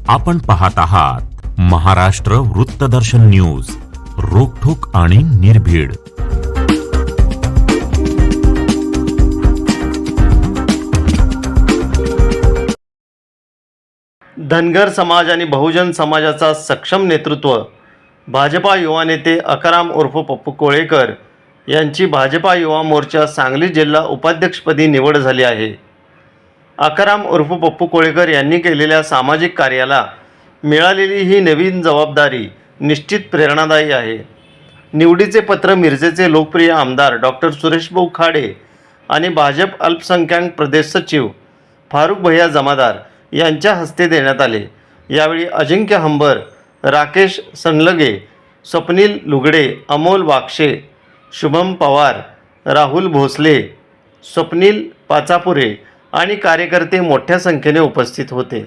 आपण पाहत आहात महाराष्ट्र वृत्तदर्शन न्यूज, रोखठोक आणि निर्भीड. धनगर समाज आणि बहुजन समाजाचा सक्षम नेतृत्व भाजपा युवा नेते अकाराम उर्फ पप्पू कोळेकर यांची भाजपा युवा मोर्चा सांगली जिल्हा उपाध्यक्षपदी निवड झाली आहे. अकाराम उर्फ पप्पू कोळेकर यांनी केलेल्या सामाजिक कार्याला मिळालेली ही नवीन जबाबदारी निश्चित प्रेरणादायी आहे. निवडीचे पत्र मिरजेचे लोकप्रिय आमदार डॉक्टर सुरेशभाऊ खाडे आणि भाजप अल्पसंख्याक प्रदेश सचिव फारुख भैया जमादार यांच्या हस्ते देण्यात आले. यावेळी अजिंक्य हंबर, राकेश संलगे, स्वप्नील लुगडे, अमोल वाक्षे, शुभम पवार, राहुल भोसले, स्वप्नील पाचापुरे आणि कार्यकर्ते मोठ्या संख्येने उपस्थित होते.